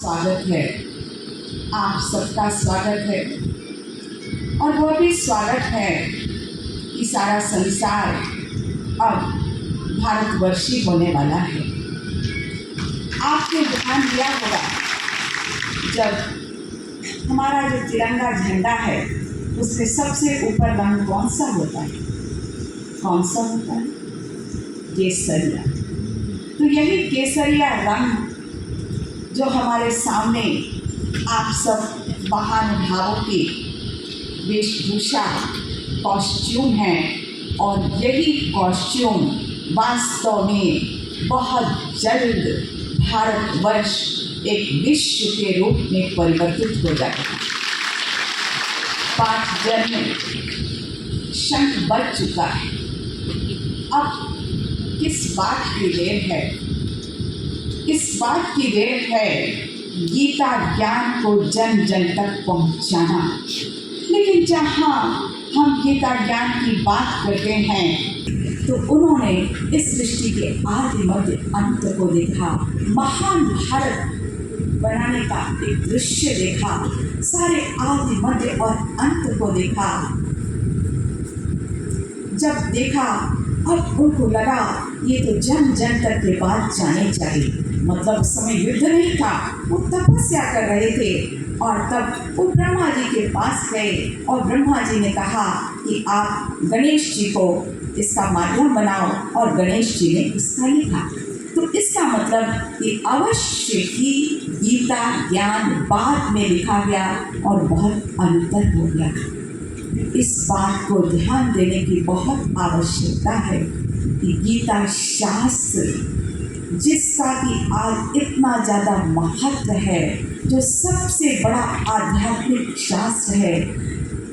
स्वागत है, आप सबका स्वागत है। और वो भी स्वागत है कि सारा संसार अब भारतवर्षी होने वाला है। आपने ध्यान दिया होगा जब हमारा जो तिरंगा झंडा है उसमें सबसे ऊपर रंग कौन सा होता है? कौन सा होता है? केसरिया। तो यही केसरिया रंग जो हमारे सामने आप सब महानुभावों की वेशभूषा कॉस्ट्यूम है, और यही कॉस्ट्यूम वास्तव में बहुत जल्द भारतवर्ष एक विश्व के रूप में परिवर्तित हो जाएगा। 5 जन शंख बज चुका है। अब किस बात की देर है? इस बात की देर है गीता ज्ञान को जन जन तक पहुंचाना। लेकिन जहाँ हम गीता ज्ञान की बात करते हैं तो उन्होंने इस सृष्टि के आदि मध्य अंत को देखा, महान भारत बनाने का एक दृश्य देखा, सारे आदि मध्य और अंत को देखा। जब देखा अब उनको लगा ये तो जन जन तक के बात जाने चाहिए। मतलब उस समय युद्ध नहीं था, वो तपस्या कर रहे थे। और तब वो ब्रह्मा जी के पास गए और ब्रह्मा जी ने कहा कि आप गणेश जी को इसका माध्यम बनाओ, और गणेश जी ने इसका लिखा। तो इसका मतलब कि अवश्य ही गीता ज्ञान बाद में लिखा गया और बहुत अंतर हो गया। इस बात को ध्यान देने की बहुत आवश्यकता है कि गीता शास्त्र जिसका कि आज इतना ज़्यादा महत्व है, जो सबसे बड़ा आध्यात्मिक शास्त्र है,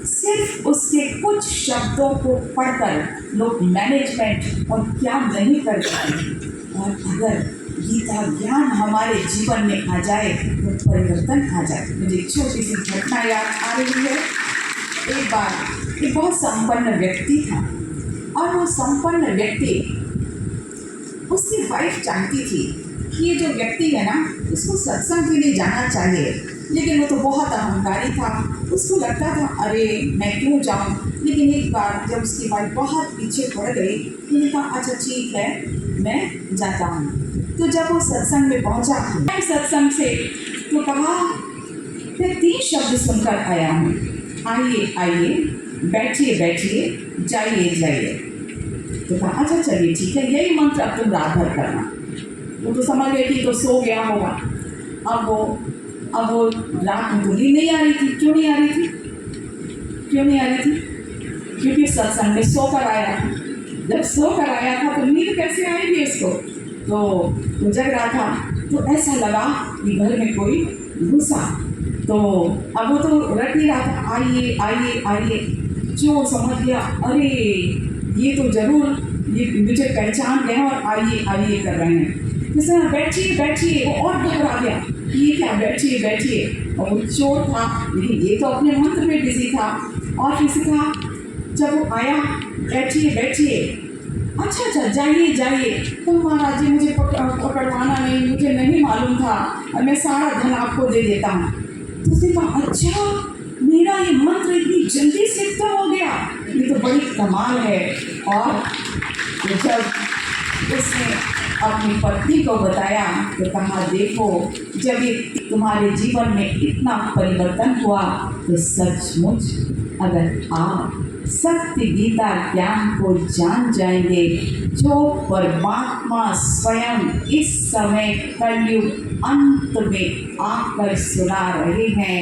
सिर्फ उसके कुछ शब्दों को पढ़कर लोग मैनेजमेंट और क्या नहीं कर पाते। और अगर गीता ज्ञान हमारे जीवन में आ जाए तो परिवर्तन आ जाए। मुझे एक छोटी सी घटना याद आ रही है। एक बार एक बहुत संपन्न व्यक्ति था, और वो संपन्न व्यक्ति, उसकी वाइफ चाहती थी कि ये जो व्यक्ति है ना उसको सत्संग के लिए जाना चाहिए, लेकिन वो तो बहुत अहंकारी था। उसको लगता था अरे मैं क्यों जाऊँ। लेकिन एक बार जब उसकी वाइफ बहुत पीछे पड़ गई तो उसने कहा अच्छा ठीक है मैं जाता हूँ। तो जब वो सत्संग में पहुँचा सत्संग से, तो कहा मैं 3 शब्द सुनकर आया हूँ, आइए आइए, बैठिए बैठिए, जाइए जाइए। तो कहा अच्छा चलिए ठीक है, यही मंत्र अब तुम रात भर करना। वो तो समझ गई थी, तो सो गया होगा। अब वो रात में तो नींद नहीं आ रही थी। क्यों नहीं आ रही थी? क्यों नहीं आ रही थी? क्योंकि सत्संग में सोकर आया था। जब सोकर आया था तो नींद कैसे आएगी उसको? तो वो जग रहा था, तो ऐसा लगा कि घर में कोई घुसा। तो अब वो तो रट ही रहा था, आइए आइए आइए। जो समझ गया अरे ये तो जरूर ये मुझे पहचान गए और आइए आइए कर रहे हैं। जैसे बैठिए बैठिए, वो और घबरा गया, ये क्या बैठिए बैठिए। और वो चोर था, लेकिन ये तो अपने मंत्र में बिजी था। और किसी कहा जब वो आया बैठिए बैठिए, अच्छा जाइए जाइए। तो महाराज जी मुझे पकड़वाना नहीं, मुझे नहीं मालूम था, और मैं सारा धन आपको दे देता हूँ। तो उसने कहा अच्छा मेरा ये मंत्र इतनी जल्दी सिद्ध हो गया, ये तो बड़ी कमाल है। और जब उसने अपनी पत्नी को बताया तो कहा देखो जब ये तुम्हारे जीवन में इतना परिवर्तन हुआ तो सचमुच अगर आप सत्य गीता ज्ञान को जान जाएंगे, जो परमात्मा स्वयं इस समय कलयुग अंत में आकर सुना रहे हैं,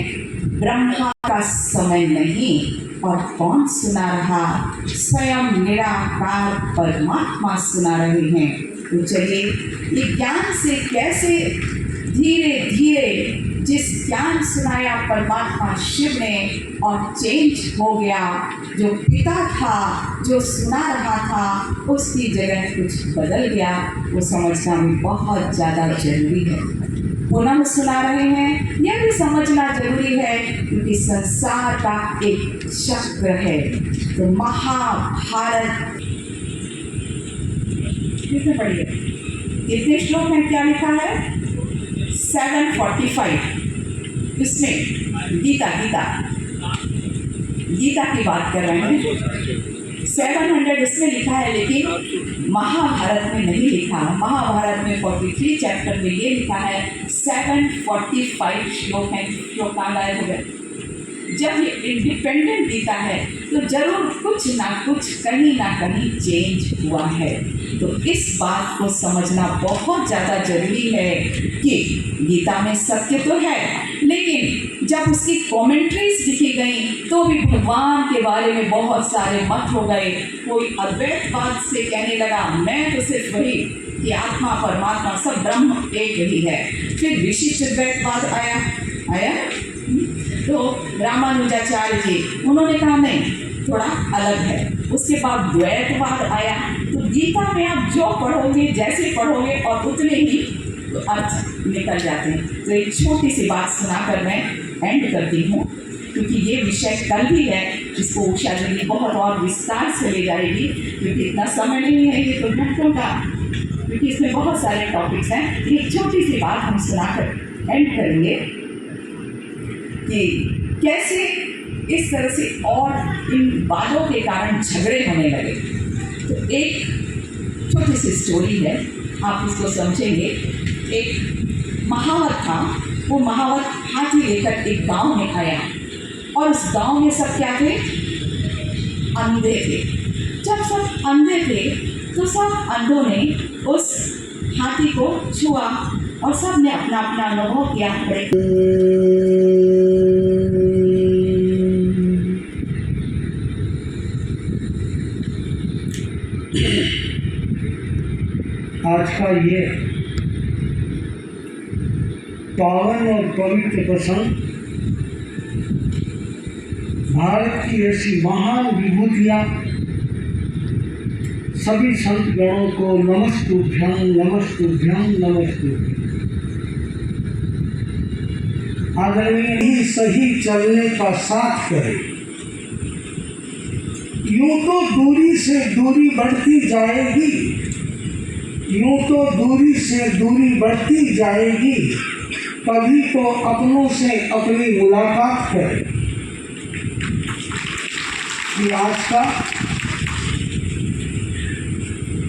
ब्रह्मा का समय नहीं। और कौन सुना रहा? स्वयं निराकार परमात्मा सुना रहे हैं। तो चलिए ये ज्ञान से कैसे धीरे धीरे जिस ज्ञान सुनाया परमात्मा शिव ने और चेंज हो गया, जो पिता था जो सुना रहा था उसकी जगह कुछ बदल गया, वो समझना भी बहुत ज़्यादा जरूरी है। पुनः सुना रहे हैं यह भी समझना जरूरी है, क्योंकि संसार का एक चक्र है। तो महाभारत कितने पढ़िए, कितने श्लोक में क्या लिखा है? 745 इसमें गीता गीता गीता की बात कर रहे हैं। 700 इसमें लिखा है, लेकिन महाभारत में नहीं लिखा। महाभारत में 43 चैप्टर में ये लिखा है 745 श्लोक हैं, श्लोकालय हो गए। जब ये इंडिपेंडेंट गीता है तो जरूर कुछ ना कुछ कहीं ना कहीं चेंज हुआ है। तो इस बात को समझना बहुत ज़्यादा जरूरी है कि गीता में सत्य तो है, लेकिन जब उसकी कमेंट्रीज लिखी गई तो भी भगवान के बारे में बहुत सारे मत हो गए। कोई अद्वैतवाद से कहने लगा मैं तो सिर्फ वही कि आत्मा परमात्मा सब ब्रह्म एक ही है। फिर विशिष्ट अद्वैतवाद आया तो रामानुजाचार्य जी उन्होंने कहा नहीं, थोड़ा अलग है। उसके बाद द्वैतवाद आया। तो गीता में आप जो पढ़ोगे, जैसे पढ़ोगे और उतने ही तो अर्थ निकल जाते हैं। तो एक छोटी सी बात सुनाकर मैं एंड करती हूँ, क्योंकि ये विषय कल भी है, जिसको उषा जी बहुत और विस्तार से ले जाएगी, क्योंकि इतना समय नहीं है ये तो घंटों का, क्योंकि इसमें बहुत सारे टॉपिक्स हैं। एक छोटी सी बात हम सुनाकर एंड करेंगे कि कैसे इस तरह से और इन बातों के कारण झगड़े होने लगे। तो एक छोटी सी स्टोरी है, आप इसको समझेंगे। एक महावत था, वो महावत हाथी लेकर एक गांव में आया और उस गांव में सब क्या थे? अंधे थे। जब सब अंधे थे तो सब अंधों ने उस हाथी को छुआ और सब ने अपना अपना अनुभव किया। आज का ये पावन और पवित्र प्रसंग भारत की ऐसी महान विभूतियाँ सभी संत गणों को नमस्तुभ्यं नमस्तुभ्यं नमस्तुभ्यं। आदरणीय ही सही चलने का साथ करे। यूं तो दूरी से दूरी बढ़ती जाएगी, यूं तो दूरी से दूरी बढ़ती जाएगी, कभी तो अपनों से अपनी मुलाकात करें। कि आज का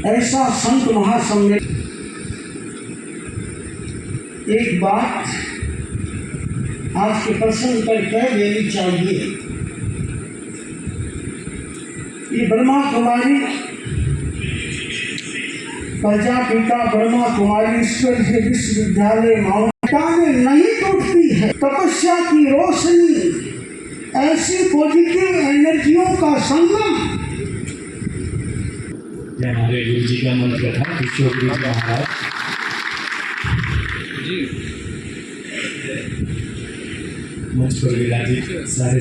ऐसा संत महासम्मेलन, एक बात आज के प्रसंग पर कह लेनी चाहिए। ये ब्रह्मा कुमारी प्रजापिता ब्रह्मा कुमारी ईश्वर के विश्वविद्यालय माउंटा में नहीं टूटती है। तपस्या की रोशनी, ऐसी पॉजिटिव एनर्जियों का संगम। जय हमारे गुरु जी का मंत्र था, किशोर गुरु जी महाराज मंच पर विराजित सारे